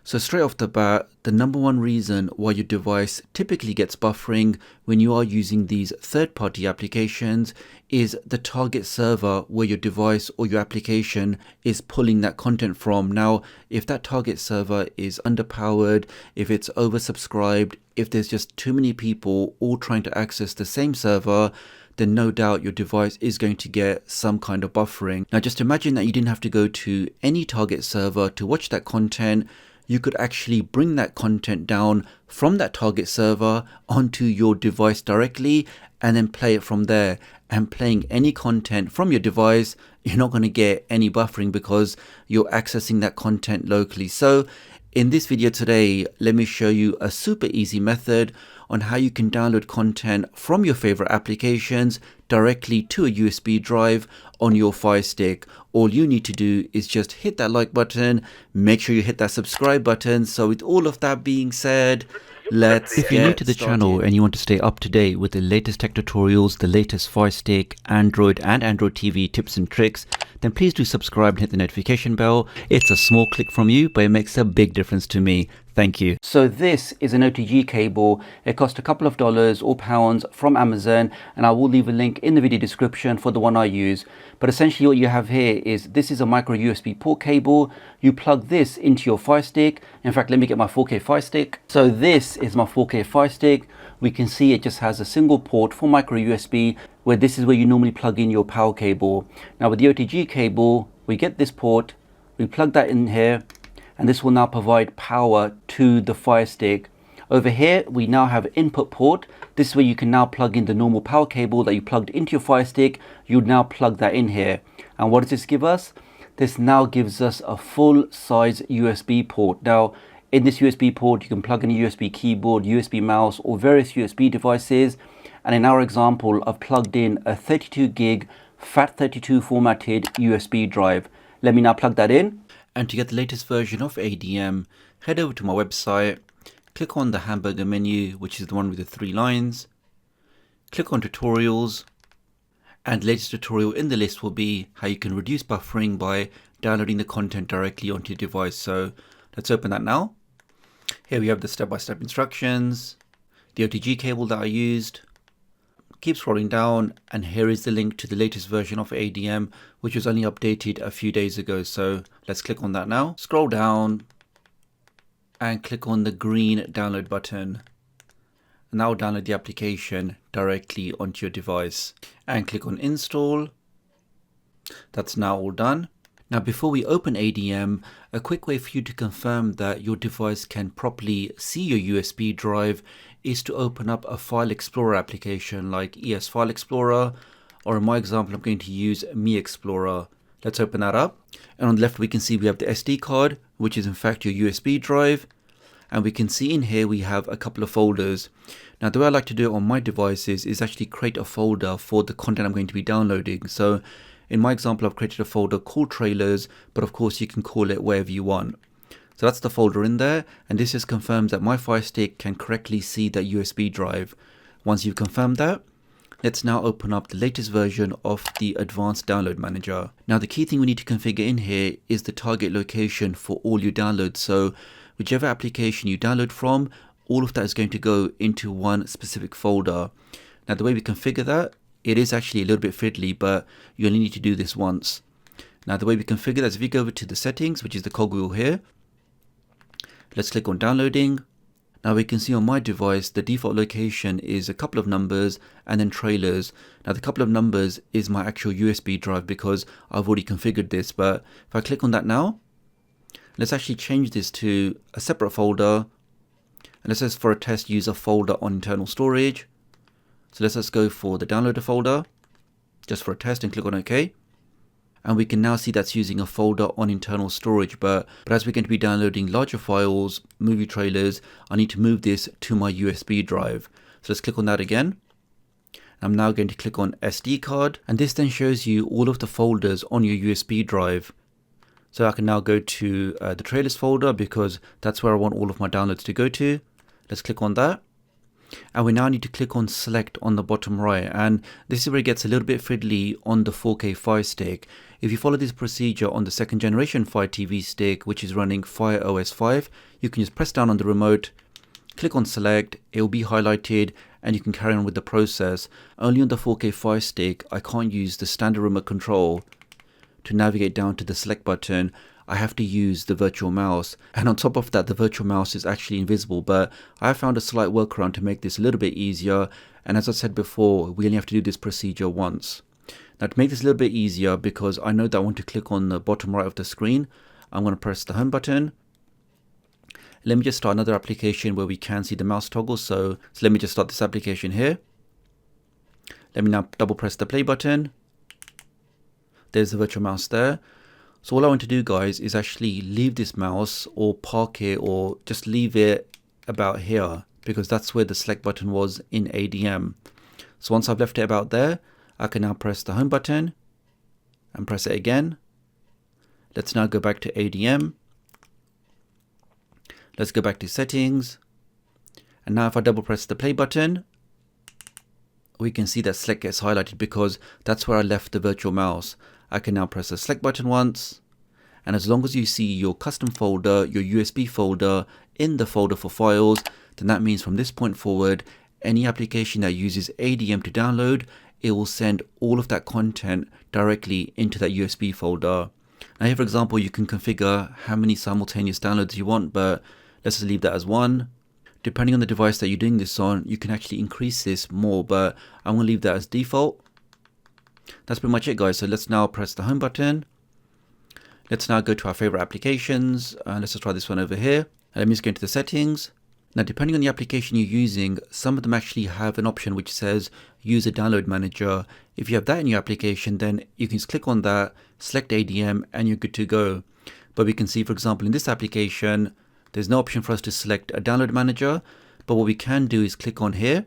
So straight off the bat, the number one reason why your device typically gets buffering when you are using these third-party applications is the target server where your device or your application is pulling that content from. Now, if that target server is underpowered, if it's oversubscribed, if there's just too many people all trying to access the same server, then no doubt your device is going to get some kind of buffering. Now, just imagine that you didn't have to go to any target server to watch that content. You could actually bring that content down from that target server onto your device directly and then play it from there. And playing any content from your device, you're not going to get any buffering because you're accessing that content locally. So in this video today, let me show you a super easy method on how you can download content from your favorite applications directly to a USB drive on your Firestick. All you need to do is just hit that like button, make sure you hit that subscribe button. So with all of that being said, if you're new to the channel and you want to stay up to date with the latest tech tutorials, the latest Firestick, Android and Android TV tips and tricks, then please do subscribe and hit the notification bell. It's a small click from you, but it makes a big difference to me. Thank you. So this is an OTG cable. It cost a couple of dollars or pounds from Amazon, and I will leave a link in the video description for the one I use. But essentially what you have here is this is a micro USB port cable. You plug this into your Firestick. In fact, let me get my 4K Firestick. So this is my 4K Firestick. We can see it just has a single port for micro USB, where this is where you normally plug in your power cable. Now with the OTG cable, we get this port, we plug that in here, and this will now provide power to the Firestick. Over here, we now have input port. This is where you can now plug in the normal power cable that you plugged into your Firestick. You now plug that in here. And what does this give us? This now gives us a full size USB port. Now, in this USB port, you can plug in a USB keyboard, USB mouse, or various USB devices. And in our example, I've plugged in a 32 gig FAT32 formatted USB drive. Let me now plug that in. And to get the latest version of ADM, head over to my website, click on the hamburger menu, which is the one with the 3 lines, click on tutorials, and the latest tutorial in the list will be how you can reduce buffering by downloading the content directly onto your device. So let's open that now. Here we have the step-by-step instructions, the OTG cable that I used. Keep scrolling down, and here is the link to the latest version of ADM, which was only updated a few days ago. So let's click on that now. Scroll down and click on the green download button. And that will download the application directly onto your device. And click on install. That's now all done. Now before we open ADM, a quick way for you to confirm that your device can properly see your USB drive is to open up a file explorer application like ES File Explorer, or in my example I'm going to use Me Explorer. Let's open that up, and on the left we can see we have the SD card, which is in fact your USB drive, and we can see in here we have a couple of folders. Now the way I like to do it on my devices is actually create a folder for the content I'm going to be downloading. So in my example, I've created a folder called trailers, but of course you can call it whatever you want. So that's the folder in there, and this just confirms that my Firestick can correctly see that USB drive. Once you've confirmed that, let's now open up the latest version of the Advanced Download Manager. Now the key thing we need to configure in here is the target location for all your downloads. So whichever application you download from, all of that is going to go into one specific folder. Now the way we configure that, it is actually a little bit fiddly, but you only need to do this once. Now the way we configure that is if we go over to the settings, which is the cogwheel here. Let's click on downloading. Now we can see on my device, the default location is a couple of numbers and then trailers. Now the couple of numbers is my actual USB drive because I've already configured this. But if I click on that now, let's actually change this to a separate folder. And let's just for a test use a folder on internal storage. So let's just go for the downloader folder just for a test and click on OK. And we can now see that's using a folder on internal storage, but as we're going to be downloading larger files, movie trailers, I need to move this to my USB drive. So let's click on that again. I'm now going to click on SD card, and this then shows you all of the folders on your USB drive. So I can now go to the trailers folder because that's where I want all of my downloads to go to. Let's click on that. And we now need to click on select on the bottom right, and this is where it gets a little bit fiddly on the 4K Fire Stick. If you follow this procedure on the second generation Fire TV stick, which is running Fire OS 5, you can just press down on the remote, click on select, it will be highlighted, and you can carry on with the process. Only on the 4K Fire Stick, I can't use the standard remote control to navigate down to the select button. I have to use the virtual mouse, and on top of that, the virtual mouse is actually invisible, but I have found a slight workaround to make this a little bit easier. And as I said before, we only have to do this procedure once. Now, to make this a little bit easier, because I know that I want to click on the bottom right of the screen, I'm going to press the home button. Let me just start another application where we can see the mouse toggle. So let me just start this application here. Let me now double press the play button. There's the virtual mouse there. So all I want to do, guys, is actually leave this mouse or park it or just leave it about here, because that's where the select button was in ADM. So once I've left it about there, I can now press the home button and press it again. Let's now go back to ADM. Let's go back to settings. And now if I double press the play button, we can see that select gets highlighted because that's where I left the virtual mouse. I can now press the select button once, and as long as you see your custom folder, your USB folder in the folder for files, then that means from this point forward, any application that uses ADM to download, it will send all of that content directly into that USB folder. Now here, for example, you can configure how many simultaneous downloads you want, but let's just leave that as one. Depending on the device that you're doing this on, you can actually increase this more, but I'm going to leave that as default. That's pretty much it, guys. So let's now press the home button. Let's now go to our favorite applications. Let's just try this one over here. Let me just go into the settings. Now, depending on the application you're using, some of them actually have an option which says use a download manager. If you have that in your application, then you can just click on that, select ADM, and you're good to go. But we can see, for example, in this application, there's no option for us to select a download manager. But what we can do is click on here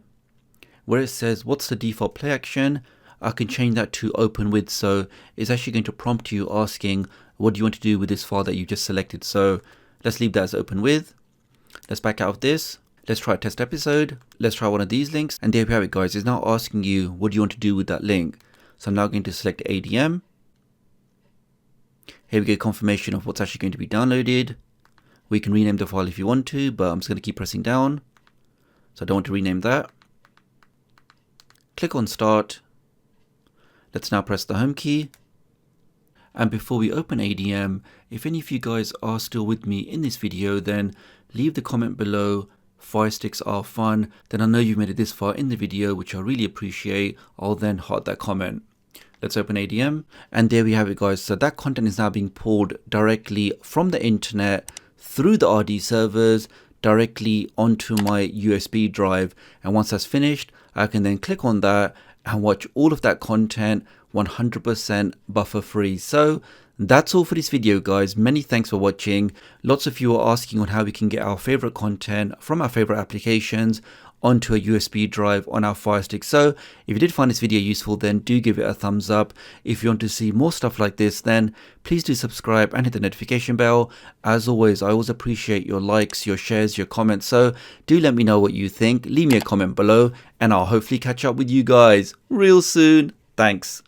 where it says what's the default play action. I can change that to open with, so it's actually going to prompt you asking what do you want to do with this file that you just selected. So let's leave that as open with. Let's back out of this. Let's try a test episode. Let's try one of these links, and there we have it, guys. It's now asking you what do you want to do with that link. So I'm now going to select ADM. Here we get confirmation of what's actually going to be downloaded. We can rename the file if you want to, but I'm just going to keep pressing down, so I don't want to rename that. Click on start. Let's now press the home key. And before we open ADM, if any of you guys are still with me in this video, then leave the comment below, Fire Sticks are fun. Then I know you've made it this far in the video, which I really appreciate. I'll then heart that comment. Let's open ADM, and there we have it, guys. So that content is now being pulled directly from the internet through the RD servers directly onto my USB drive. And once that's finished, I can then click on that and watch all of that content 100% buffer free. So that's all for this video, guys. Many thanks for watching. Lots of you are asking on how we can get our favorite content from our favorite applications onto a USB drive on our Fire Stick. So if you did find this video useful, then do give it a thumbs up. If you want to see more stuff like this, then please do subscribe and hit the notification bell. As always, I always appreciate your likes, your shares, your comments. So do let me know what you think. Leave me a comment below, and I'll hopefully catch up with you guys real soon. Thanks.